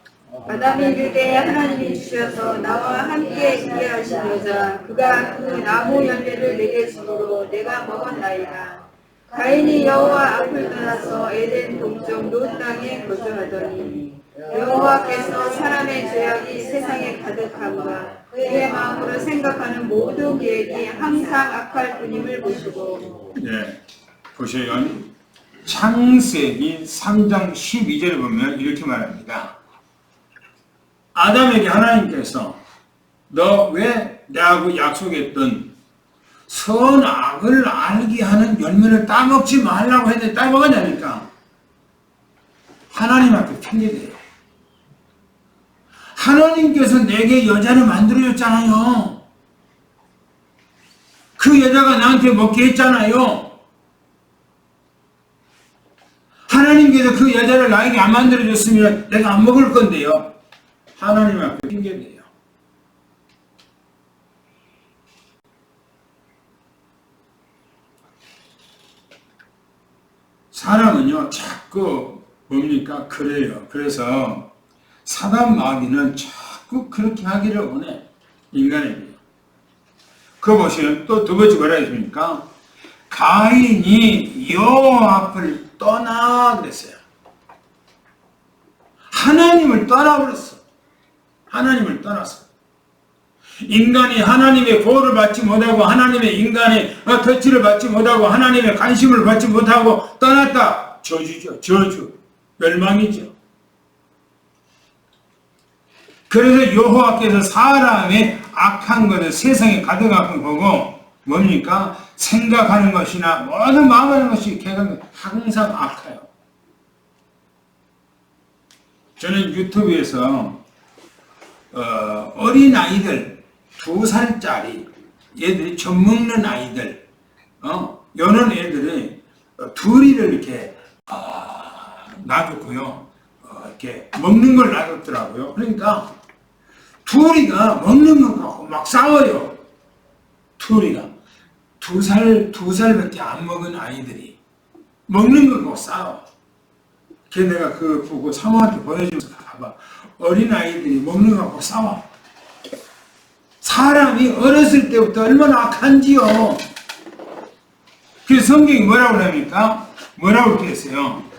아담이 이르되 하나님이 주셔서 나와 함께 있게 하신 여자 그가 그 나무 열매를 내게 주므로 내가 먹었나이다. 가인이 여호와 앞을 떠나서 에덴 동쪽 노 땅에 거주하더니 여호와께서 사람의 죄악이 세상에 가득함과 그의 마음으로 생각하는 모든 계획이 항상 악할 뿐임을 보시고. 네, 보세요. 창세기 3장 12절에 보면 이렇게 말합니다. 아담에게 하나님께서 너 왜 나하고 약속했던 선악을 알게 하는 열매를 따먹지 말라고 했는데 따먹었냐니까. 하나님한테 핑계대요. 하나님께서 내게 여자를 만들어줬잖아요. 그 여자가 나한테 먹게 했잖아요. 하나님께서 그 여자를 나에게 안 만들어줬으면 내가 안 먹을 건데요. 하나님 앞에 핑계대요. 사람은요, 자꾸 뭡니까? 그래요. 그래서 사단 마귀는 자꾸 그렇게 하기를 원해. 인간에게. 그거 보시면 또 두 번째 뭐라 했습니까? 가인이 여호와 앞을 떠나 그랬어요. 하나님을 떠나버렸어. 하나님을 떠났어. 인간이 하나님의 보호를 받지 못하고 하나님의 인간의 터치를 받지 못하고 하나님의 관심을 받지 못하고 떠났다. 저주죠. 저주. 멸망이죠. 그래서 여호와께서 사람의 악한 것을 세상에 가득한 거고 뭡니까? 생각하는 것이나 모든 마음하는 것이 항상 악해요. 저는 유튜브에서 어린 아이들 2살짜리 얘들이 젖 먹는 아이들 이런 애들이 둘이를 이렇게 놔뒀고요. 이렇게 먹는 걸 놔뒀더라고요. 그러니까 둘이가 먹는 것 갖고 막 싸워요. 둘이가 두 살밖에 안 먹은 아이들이 먹는 걸 갖고 싸워. 그래서 내가 그거 보고 사모한테 보여주면서 봐봐. 어린 아이들이 먹는 거 갖고 싸워. 사람이 어렸을 때부터 얼마나 악한지요. 그래서 성경이 뭐라고 합니까? 뭐라고 그랬어요?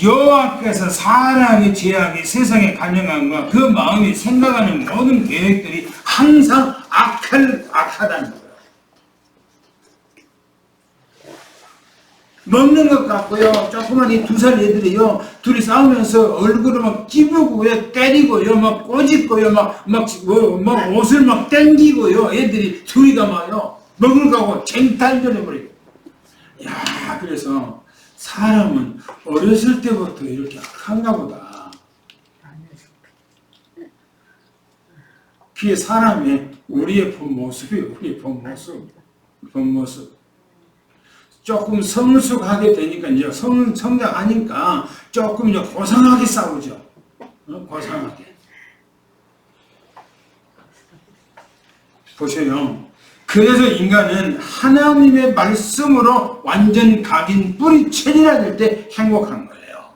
여호와께서 사람의 죄악이 세상에 간영한과 그 마음이 생각하는 모든 계획들이 항상 악하다는 거예요. 먹는 것 같고요. 조그만 이 2살 애들이요. 둘이 싸우면서 얼굴을 막 찌부고요. 때리고요. 막 꼬집고요. 막 옷을 막 땡기고요. 애들이 둘이가 막요. 먹을 거하고 쟁탈전해버리고. 야, 그래서 사람은 어렸을 때부터 이렇게 악한가 보다. 그게 사람의 우리의 본 모습이에요. 우리의 본 모습. 조금 성숙하게 되니까 이제 성장하니까 조금 이제 고상하게 싸우죠. 고상하게. 보세요. 그래서 인간은 하나님의 말씀으로 완전 각인 뿌리 체질화 될 때 행복한 거예요.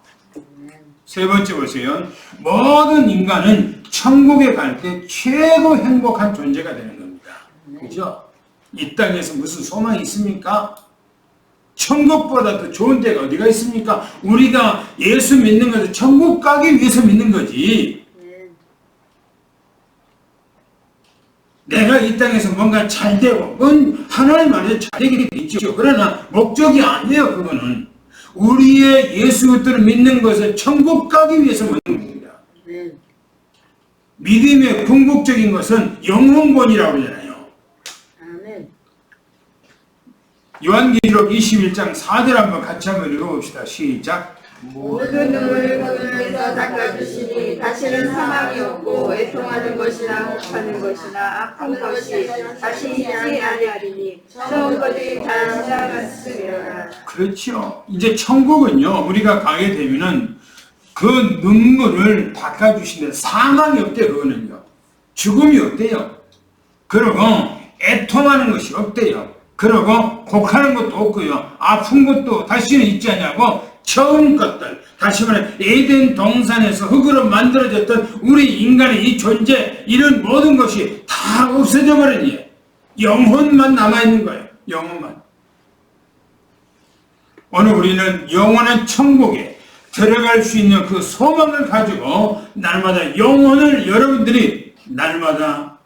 세 번째 보세요. 모든 인간은 천국에 갈 때 최고 행복한 존재가 되는 겁니다. 그죠? 이 땅에서 무슨 소망이 있습니까? 천국보다 더 좋은 데가 어디가 있습니까? 우리가 예수 믿는 것은 천국 가기 위해서 믿는 거지. 내가 이 땅에서 뭔가 잘 되고, 하나님 안에서 잘 되게 있죠. 그러나 목적이 아니에요, 그거는. 우리의 예수 그리스도를 믿는 것은 천국 가기 위해서 믿는 겁니다. 믿음의 궁극적인 것은 영혼권이라고 하잖아요. 요한계시록 21장 4절 한번 같이 한번 읽어봅시다. 시작. 모든 눈을 그분에서 닦아주시니 다시는 사망이 없고 애통하는 것이나 혹하는 것이나 아픈 것이 다시 있지 아니하리니 처음 것이 다 지나갔으리라. 그렇죠. 이제 천국은요, 우리가 가게 되면은 그 눈물을 닦아주시는데 사망이 없대요. 그거는요. 죽음이 없대요. 그리고 애통하는 것이 없대요. 그리고 곡하는 것도 없고요. 아픈 것도 다시는 있지 않냐고 처음 것들, 다시 말해 에덴 동산에서 흙으로 만들어졌던 우리 인간의 이 존재, 이런 모든 것이 다 없어져 버리니 영혼만 남아있는 거예요. 영혼만. 오늘 우리는 영원한 천국에 들어갈 수 있는 그 소망을 가지고 날마다 영혼을 여러분들이 날마다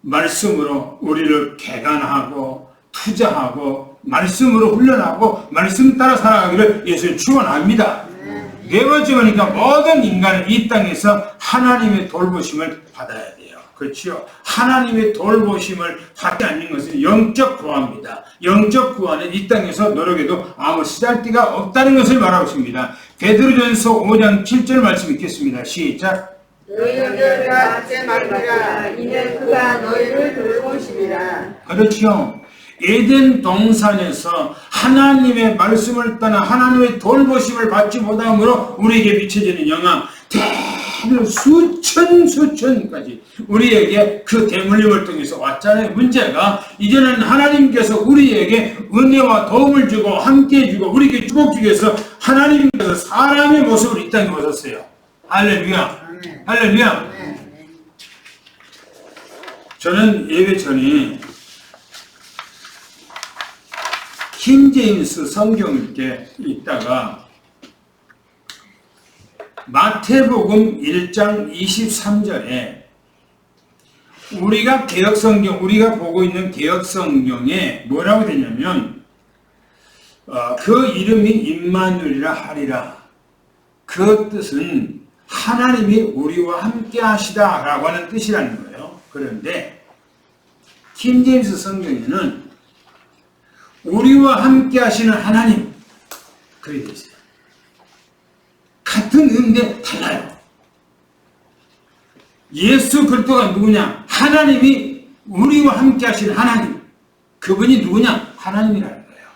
말씀으로 우리를 개간하고 투자하고 말씀으로 훈련하고 말씀 따라 살아가기를 예수님 축원합니다. 네 번째 보니까 모든 인간은 이 땅에서 하나님의 돌보심을 받아야 돼요. 그렇죠? 하나님의 돌보심을 받지 않는 것은 영적 구원입니다. 영적 구원은 이 땅에서 노력해도 아무 쓰잘데가 없다는 것을 말하고 있습니다. 베드로전서 5장 7절 말씀 읽겠습니다. 시작. 너희가 같이 말하라. 이는 그가 너희를 돌보심이라. 그렇죠. 에덴 동산에서 하나님의 말씀을 떠나 하나님의 돌보심을 받지 못함으로 우리에게 미쳐지는 영향, 대단히 수천까지 우리에게 그 대물림을 통해서 왔잖아요. 문제가 이제는 하나님께서 우리에게 은혜와 도움을 주고 함께해 주고 우리에게 축복 주기 위해서 하나님께서 사람의 모습을 이 땅에 오셨어요. 할렐루야. 할렐루야. 저는 예배 전에 킹제임스 성경을 이렇게 읽다가 마태복음 1장 23절에 우리가 개역성경, 우리가 보고 있는 개역성경에 뭐라고 되냐면 그 이름이 임마누엘이라 하리라. 그 뜻은 하나님이 우리와 함께 하시다 라고 하는 뜻이라는 거예요. 그런데 킹제임스 성경에는 우리와 함께 하시는 하나님, 그렇게 되어 있어요. 같은 의미인데 달라요. 예수 그리스도가 누구냐? 하나님이 우리와 함께 하시는 하나님. 그분이 누구냐? 하나님이라는 거예요.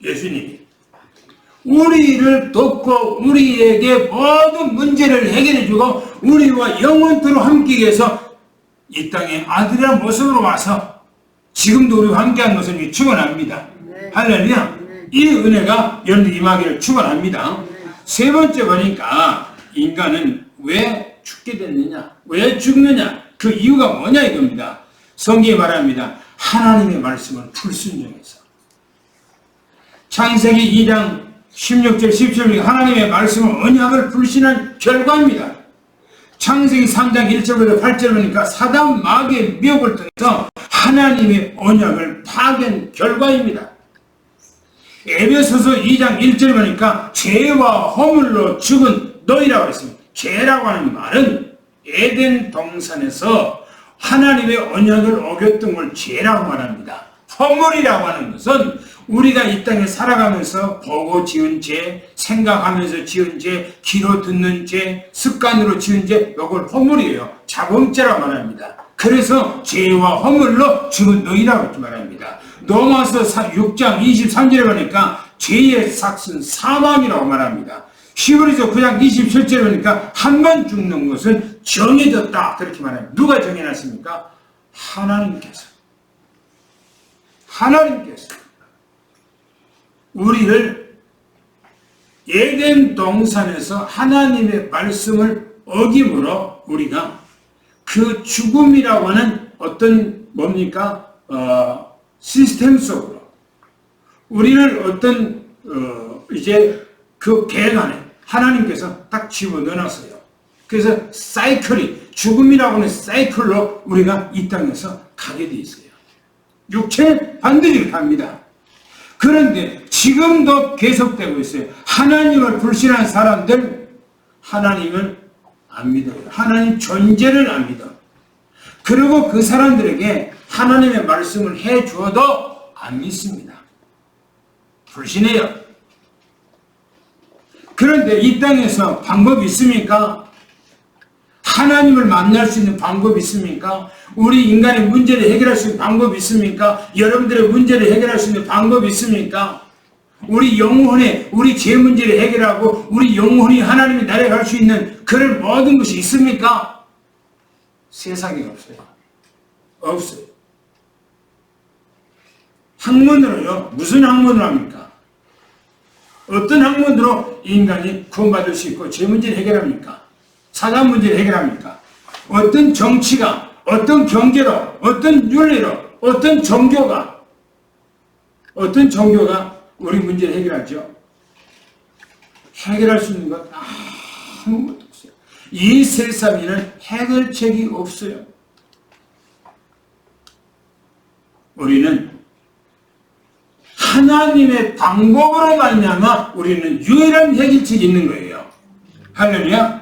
예수님이. 우리를 돕고 우리에게 모든 문제를 해결해주고 우리와 영원토록 함께 해서 이 땅에 아들이란 모습으로 와서 지금도 우리와 함께한 것을 축원합니다. 할렐루야. 이 은혜가 여러분들 임하기를 축원합니다. 세 번째 보니까 인간은 왜 죽게 됐느냐, 왜 죽느냐, 그 이유가 뭐냐 이겁니다. 성경이 말합니다. 하나님의 말씀을 불순종해서. 창세기 2장 16절 17절 하나님의 말씀을 언약을 불신한 결과입니다. 창세기 3장 1절부터 8절 보니까 사단 마귀의 미혹을 통해서 하나님의 언약을 파괴한 결과입니다. 에베소서 2장 1절 보니까 죄와 허물로 죽은 너희라고 했습니다. 죄라고 하는 말은 에덴 동산에서 하나님의 언약을 어겼던 걸 죄라고 말합니다. 허물이라고 하는 것은 우리가 이 땅에 살아가면서 보고 지은 죄, 생각하면서 지은 죄, 귀로 듣는 죄, 습관으로 지은 죄, 이걸 허물이에요. 자범죄라고 말합니다. 그래서 죄와 허물로 죽은 너희라고 이렇게 말합니다. 로마서 6장 23절에 보니까 죄의 삭은 사망이라고 말합니다. 히브리서 9장 27절에 보니까 한 번 죽는 것은 정해졌다 그렇게 말합니다. 누가 정해놨습니까? 하나님께서 우리를 에덴 동산에서 하나님의 말씀을 어김으로 우리가 그 죽음이라고 하는 어떤 뭡니까? 시스템 속으로 우리를 어떤 이제 그 계획 안에 하나님께서 딱 집어넣어놨어요. 그래서 사이클이 죽음이라고 하는 사이클로 우리가 이 땅에서 가게 돼 있어요. 육체는 반드시 갑니다. 그런데 지금도 계속되고 있어요. 하나님을 불신한 사람들 하나님을 안 믿어요. 하나님 존재를 안 믿어. 그리고 그 사람들에게 하나님의 말씀을 해주어도 안 믿습니다. 불신해요. 그런데 이 땅에서 방법이 있습니까? 하나님을 만날 수 있는 방법이 있습니까? 우리 인간의 문제를 해결할 수 있는 방법이 있습니까? 여러분들의 문제를 해결할 수 있는 방법이 있습니까? 우리 영혼의 우리 죄 문제를 해결하고 우리 영혼이 하나님의 나라에 갈 수 있는 그런 모든 것이 있습니까? 세상에 없어요. 없어요. 학문으로요. 무슨 학문을 합니까? 어떤 학문으로 인간이 구원받을 수 있고 죄 문제를 해결합니까? 사단 문제를 해결합니까? 어떤 정치가, 어떤 경제로, 어떤 윤리로, 어떤 종교가 우리 문제를 해결하죠? 해결할 수 있는 것 아무것도 없어요. 이 세상에는 해결책이 없어요. 우리는 하나님의 방법으로 말미암아 우리는 유일한 해결책이 있는 거예요. 할렐루야.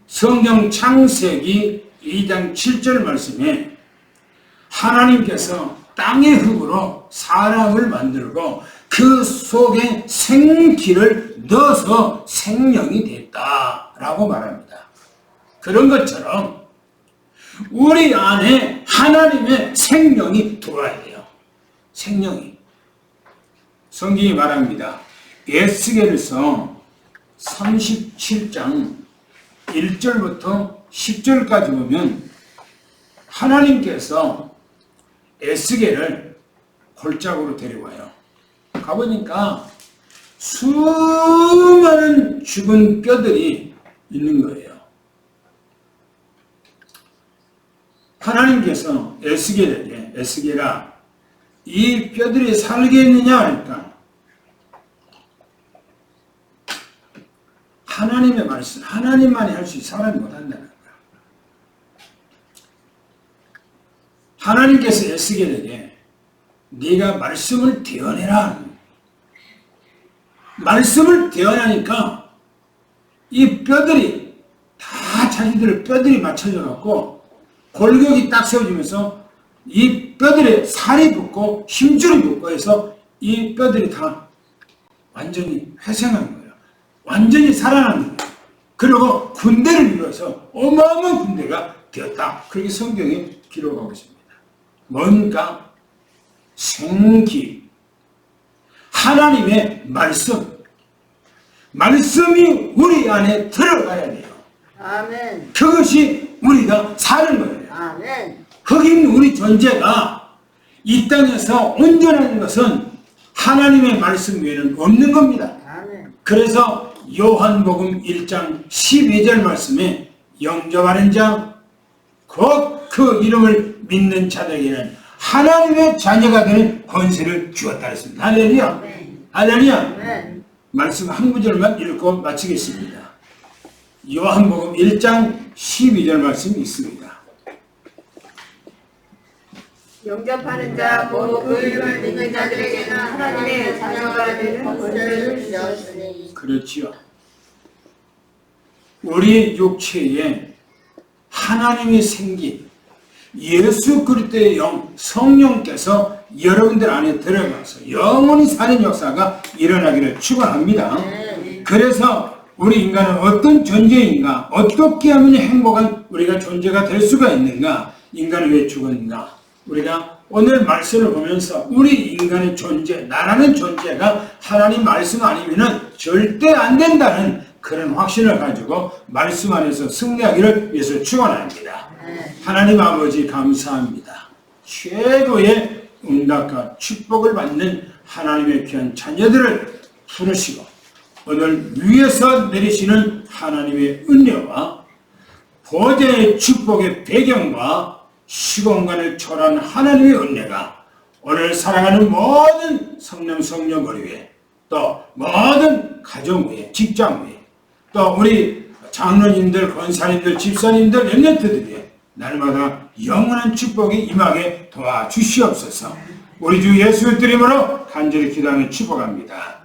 성경 창세기 2장 7절 말씀에 하나님께서 땅의 흙으로 사람을 만들고 그 속에 생기를 넣어서 생명이 됐다라고 말합니다. 그런 것처럼 우리 안에 하나님의 생명이 들어와야 돼요. 생명이. 성경이 말합니다. 에스겔서 37장 1절부터 10절까지 보면 하나님께서 에스겔을 골짜기로 데려와요. 가보니까 수많은 죽은 뼈들이 있는 거예요. 하나님께서 에스겔에게 에스겔아 이 뼈들이 살겠느냐 하니까 하나님의 말씀, 하나님만이 할 수 있어 사람이 못한다는 거야. 하나님께서 에스겔에게 네가 말씀을 대언해라. 말씀을 대언하니까 이 뼈들이 다 자기들 뼈들이 맞춰져 갖고 골격이 딱 세워지면서 이 뼈들에 살이 붙고 힘줄이 붙고 해서 이 뼈들이 다 완전히 회생한 거예요. 완전히 살아나는 거예요. 그리고 군대를 이루어서 어마어마한 군대가 되었다. 그렇게 성경에 기록하고 있습니다. 뭔가 생기, 하나님의 말씀이 우리 안에 들어가야 돼요. 아멘. 그것이 우리가 사는 거예요. 아멘. 거기 있는 우리 존재가 이 땅에서 온전한 것은 하나님의 말씀 외에는 없는 겁니다. 아멘. 그래서 요한복음 1장 12절 말씀에 영접하는 자, 곧 그 이름을 믿는 자들에게는 하나님의 자녀가 되는 권세를 주었다 했습니다. 할렐루야. 아멘. 할렐루야. 아멘. 말씀 한 구절만 읽고 마치겠습니다. 요한복음 1장 12절 말씀이 있습니다. 영접하는 자, 곧 그 이름을 믿는 자들에게는 하나님의 자녀가 되는 권세를 주셨으니. 그렇지요. 우리 육체에 하나님이 생긴 예수 그리스도의 영, 성령께서 여러분들 안에 들어가서 영원히 사는 역사가 일어나기를 축원합니다. 그래서 우리 인간은 어떤 존재인가, 어떻게 하면 행복한 우리가 존재가 될 수가 있는가, 인간은 왜 죽었는가. 우리가 오늘 말씀을 보면서 우리 인간의 존재, 나라는 존재가 하나님 말씀 아니면은 절대 안 된다는 그런 확신을 가지고 말씀 안에서 승리하기를 위해서 축원합니다. 하나님 아버지 감사합니다. 최고의 응답과 축복을 받는 하나님의 귀한 자녀들을 부르시고 오늘 위에서 내리시는 하나님의 은혜와 보좌의 축복의 배경과 시공간을 초월한 하나님의 은혜가 오늘 사랑하는 모든 성령 성녀들 위해 또 모든 가정 위에 직장 위에 또 우리 장로님들 권사님들 집사님들 렘넌트들 위해 날마다 영원한 축복이 임하게 도와주시옵소서. 우리 주 예수의 이름으로 간절히 기도하며 축복합니다.